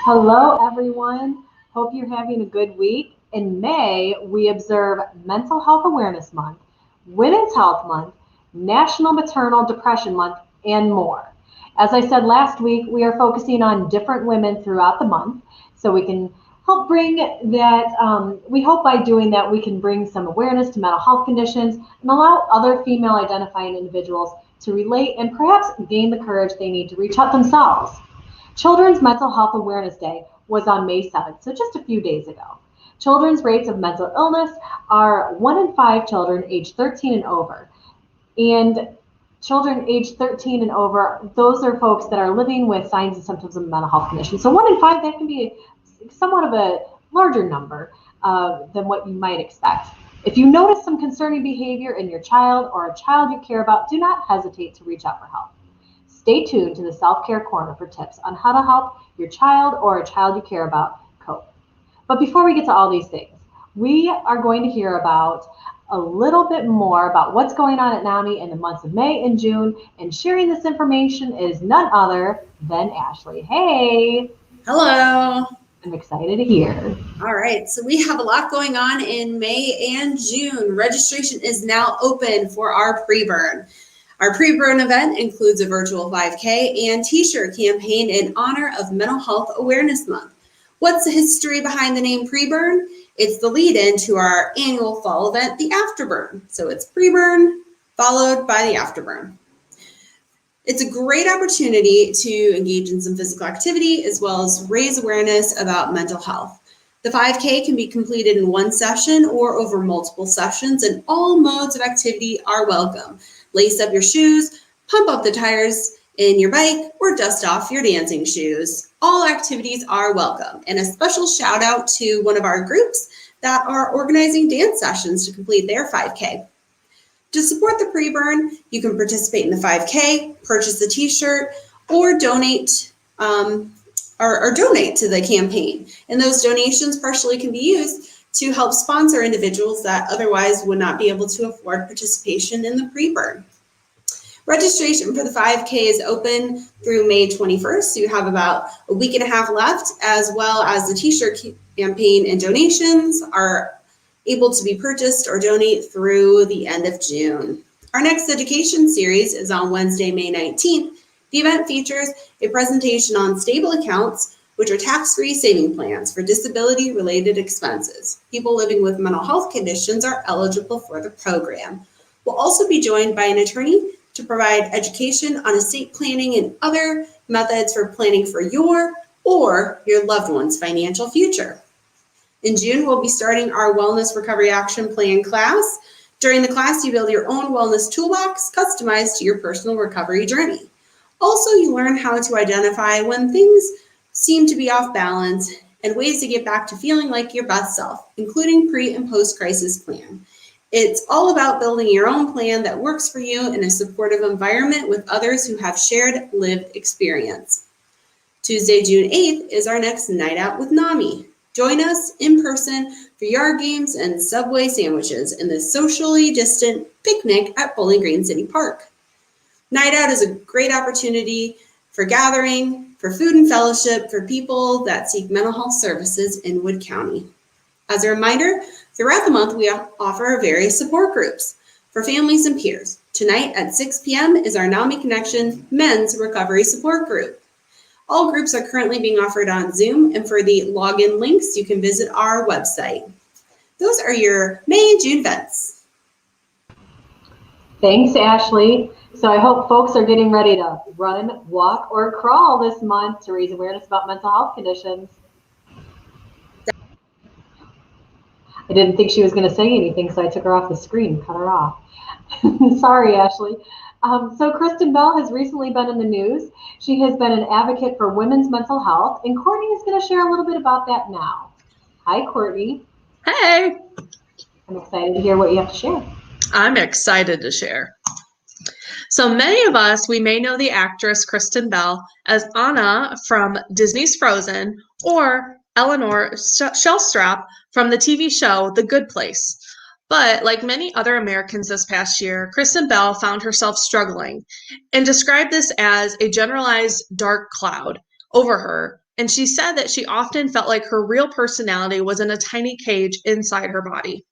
Hello, everyone. Hope you're having a good week. In May, we observe Mental Health Awareness Month, Women's Health Month, National Maternal Depression Month, and more. As I said last week, we are focusing on different women throughout the month so we can help bring that. We hope by doing that, we can bring some awareness to mental health conditions and allow other female identifying individuals to relate and perhaps gain the courage they need to reach out themselves. Children's Mental Health Awareness Day was on May 7th, so just a few days ago. Children's rates of mental illness are 1 in 5 children aged 13 and over. And children aged 13 and over, those are folks that are living with signs and symptoms of mental health conditions. So 1 in 5, that can be somewhat of a larger number than what you might expect. If you notice some concerning behavior in your child or a child you care about, do not hesitate to reach out for help. Stay tuned to the Self-Care Corner for tips on how to help your child or a child you care about cope. But before we get to all these things, we are going to hear about a little bit more about what's going on at NAMI in the months of May and June, and sharing this information is none other than Ashley. Hey! Hello! I'm excited to hear. All right, so we have a lot going on in May and June. Registration is now open for our PreBurn. Our PreBurn event includes a virtual 5K and t-shirt campaign in honor of Mental Health Awareness Month. What's the history behind the name PreBurn? It's the lead-in to our annual fall event, the Afterburn. So it's PreBurn followed by the Afterburn. It's a great opportunity to engage in some physical activity as well as raise awareness about mental health. The 5K can be completed in one session or over multiple sessions, and all modes of activity are welcome. Lace up your shoes, pump up the tires in your bike, or dust off your dancing shoes. All activities are welcome. And a special shout out to one of our groups that are organizing dance sessions to complete their 5K. To support the PreBurn, you can participate in the 5K, purchase a t-shirt, or donate donate to the campaign. And those donations partially can be used to help sponsor individuals that otherwise would not be able to afford participation in the PreBurn. Registration for the 5K is open through May 21st, so you have about a week and a half left, as well as the t-shirt campaign and donations are able to be purchased or donate through the end of June. Our next education series is on Wednesday, May 19th. The event features a presentation on stable accounts, which are tax-free saving plans for disability-related expenses. People living with mental health conditions are eligible for the program. We'll also be joined by an attorney to provide education on estate planning and other methods for planning for your or your loved one's financial future. In June, we'll be starting our Wellness Recovery Action Plan class. During the class, you build your own wellness toolbox customized to your personal recovery journey. Also, you learn how to identify when things seem to be off balance and ways to get back to feeling like your best self, including pre and post-crisis plan. It's all about building your own plan that works for you in a supportive environment with others who have shared lived experience. Tuesday, June 8th is our next Night Out with NAMI. Join us in person for yard games and Subway sandwiches in the socially distant picnic at Bowling Green City Park. Night Out is a great opportunity for gathering, for food and fellowship for people that seek mental health services in Wood County. As a reminder, throughout the month, we offer various support groups for families and peers. Tonight at 6 p.m. is our NAMI Connection Men's Recovery Support Group. All groups are currently being offered on Zoom, and for the login links, you can visit our website. Those are your May and June events. Thanks, Ashley. So I hope folks are getting ready to run, walk, or crawl this month to raise awareness about mental health conditions. I didn't think she was going to say anything, so I took her off the screen, cut her off. Sorry, Ashley. So Kristen Bell has recently been in the news. She has been an advocate for women's mental health, and Courtney is going to share a little bit about that now. Hi, Courtney. Hey. I'm excited to hear what you have to share. I'm excited to share. So many of us, we may know the actress Kristen Bell as Anna from Disney's Frozen, or Eleanor Shellstrop from the TV show The Good Place. But like many other Americans this past year, Kristen Bell found herself struggling and described this as a generalized dark cloud over her And she said that she often felt like her real personality was in a tiny cage inside her body.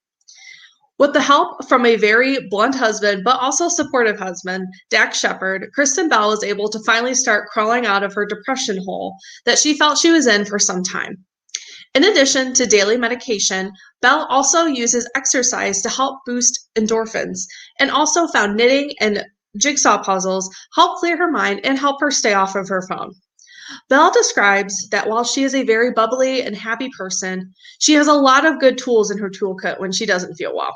With the help from a very blunt husband, but also supportive husband, Dax Shepard, Kristen Bell was able to finally start crawling out of her depression hole that she felt she was in for some time. In addition to daily medication, Bell also uses exercise to help boost endorphins, and also found knitting and jigsaw puzzles help clear her mind and help her stay off of her phone. Bell describes that while she is a very bubbly and happy person, she has a lot of good tools in her toolkit when she doesn't feel well.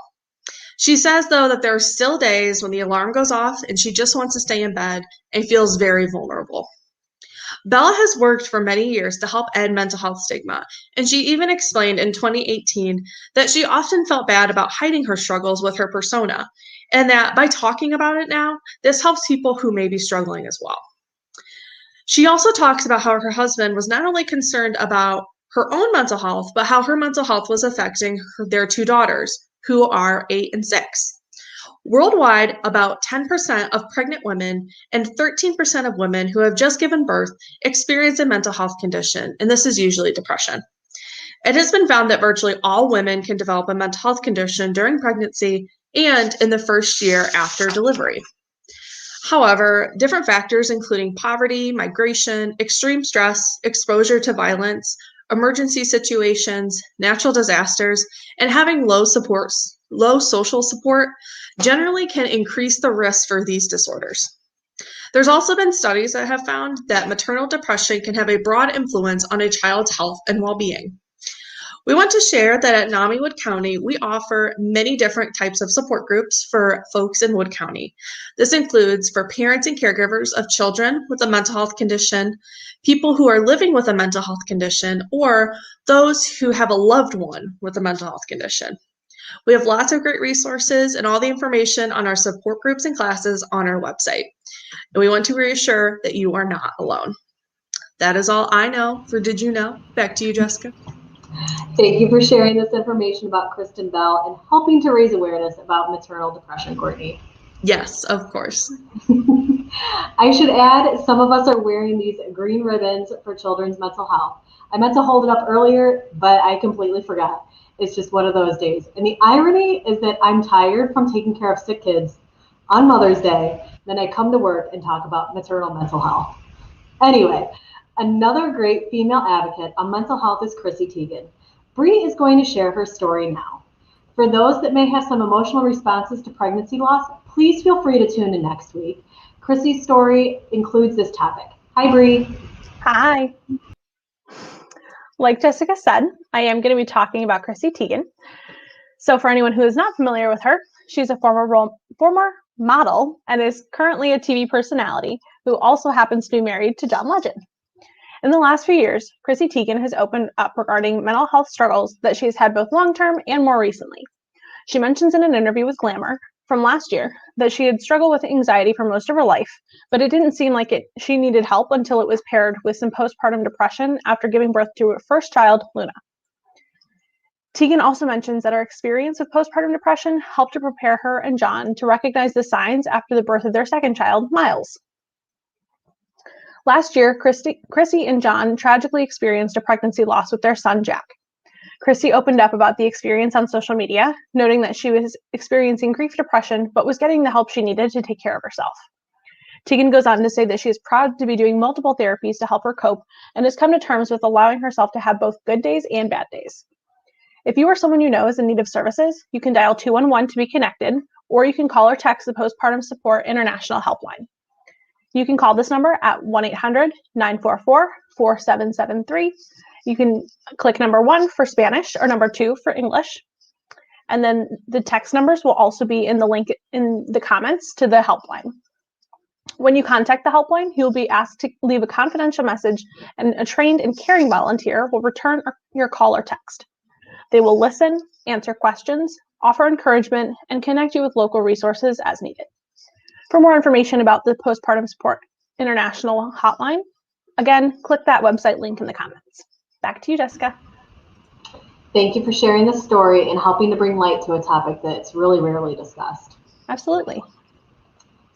She says, though, that there are still days when the alarm goes off and she just wants to stay in bed and feels very vulnerable. Bella has worked for many years to help end mental health stigma, and she even explained in 2018 that she often felt bad about hiding her struggles with her persona, and that by talking about it now, this helps people who may be struggling as well. She also talks about how her husband was not only concerned about her own mental health, but how her mental health was affecting their two daughters, who are 8 and 6. Worldwide, about 10% of pregnant women and 13% of women who have just given birth experience a mental health condition, and this is usually depression. It has been found that virtually all women can develop a mental health condition during pregnancy and in the first year after delivery. However, different factors, including poverty, migration, extreme stress, exposure to violence, emergency situations, natural disasters, and having low social support, generally can increase the risk for these disorders. There's also been studies that have found that maternal depression can have a broad influence on a child's health and well-being. We want to share that at NAMI Wood County, we offer many different types of support groups for folks in Wood County. This includes for parents and caregivers of children with a mental health condition, people who are living with a mental health condition, or those who have a loved one with a mental health condition. We have lots of great resources and all the information on our support groups and classes on our website. And we want to reassure that you are not alone. That is all I know for Did You Know? Back to you, Jessica. Thank you for sharing this information about Kristen Bell and helping to raise awareness about maternal depression, Courtney. Yes, of course. I should add, some of us are wearing these green ribbons for children's mental health. I meant to hold it up earlier, but I completely forgot. It's just one of those days. And the irony is that I'm tired from taking care of sick kids on Mother's Day. Then I come to work and talk about maternal mental health. Anyway, another great female advocate on mental health is Chrissy Teigan. Bree is going to share her story now. For those that may have some emotional responses to pregnancy loss, please feel free to tune in next week. Chrissy's story includes this topic. Hi, Bree. Hi. Like Jessica said, I am going to be talking about Chrissy Teigan. So for anyone who is not familiar with her, she's a former model and is currently a TV personality who also happens to be married to John Legend. In the last few years, Chrissy Teigan has opened up regarding mental health struggles that she's had both long-term and more recently. She mentions in an interview with Glamour from last year that she had struggled with anxiety for most of her life, but it didn't seem like she needed help until it was paired with some postpartum depression after giving birth to her first child, Luna. Teigan also mentions that her experience with postpartum depression helped to prepare her and John to recognize the signs after the birth of their second child, Miles. Last year, Chrissy and John tragically experienced a pregnancy loss with their son, Jack. Chrissy opened up about the experience on social media, noting that she was experiencing grief depression, but was getting the help she needed to take care of herself. Teigan goes on to say that she is proud to be doing multiple therapies to help her cope and has come to terms with allowing herself to have both good days and bad days. If you or someone you know is in need of services, you can dial 211 to be connected, or you can call or text the Postpartum Support International Helpline. You can call this number at 1-800-944-4773. You can click number 1 for Spanish or number 2 for English. And then the text numbers will also be in the link in the comments to the helpline. When you contact the helpline, you'll be asked to leave a confidential message, and a trained and caring volunteer will return your call or text. They will listen, answer questions, offer encouragement, and connect you with local resources as needed. For more information about the Postpartum Support International Hotline, again, click that website link in the comments. Back to you, Jessica. Thank you for sharing this story and helping to bring light to a topic that's really rarely discussed. Absolutely.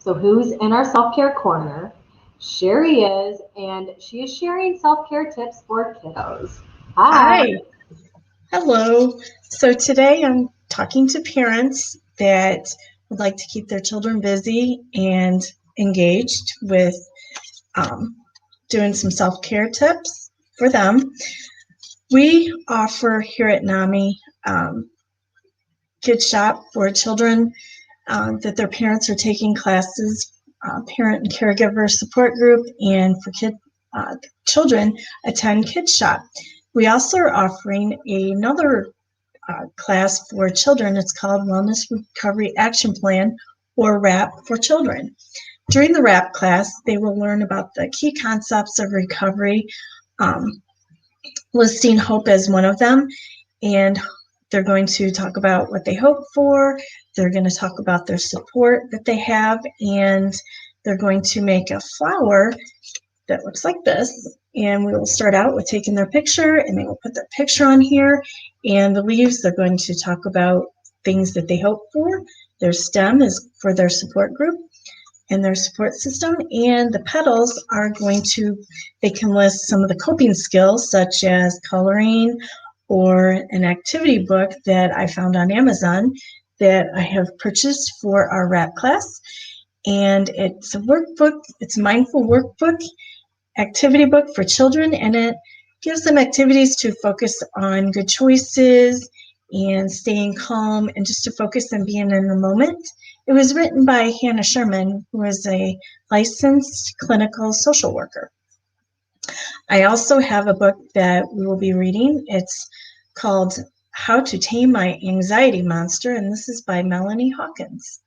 So who's in our self-care corner? Shari is, and she is sharing self-care tips for kiddos. Hi. Hello. So today I'm talking to parents that would like to keep their children busy and engaged with doing some self-care tips for them. We offer here at NAMI Kids Shop for children that their parents are taking classes, parent and caregiver support group, and for children attend Kids Shop. We also are offering another class for children. It's called Wellness Recovery Action Plan, or WRAP, for children. During the WRAP class, they will learn about the key concepts of recovery, listing hope as one of them, and they're going to talk about what they hope for. They're going to talk about their support that they have, and they're going to make a flower that looks like this. And we will start out with taking their picture, and they will put their picture on here. And the leaves, they're going to talk about things that they hope for. Their stem is for their support group and their support system. And the petals are they can list some of the coping skills, such as coloring, or an activity book that I found on Amazon that I have purchased for our WRAP class. And it's a workbook, it's a mindful workbook, activity book for children, and it gives them activities to focus on good choices and staying calm and just to focus on being in the moment. It was written by Hannah Sherman, who is a licensed clinical social worker. I also have a book that we will be reading. It's called How to Tame My Anxiety Monster, and this is by Melanie Hawkins.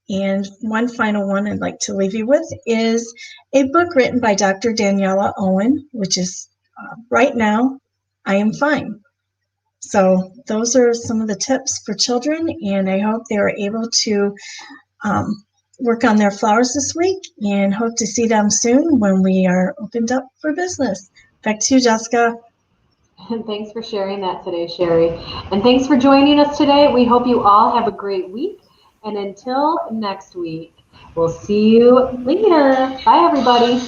And one final one I'd like to leave you with is a book written by Dr. Daniela Owen, which is Right Now, I Am Fine. So those are some of the tips for children, and I hope they are able to work on their flowers this week, and hope to see them soon when we are opened up for business. Back to you, Jessica. And thanks for sharing that today, Shari. And thanks for joining us today. We hope you all have a great week. And until next week, we'll see you later. Bye, everybody.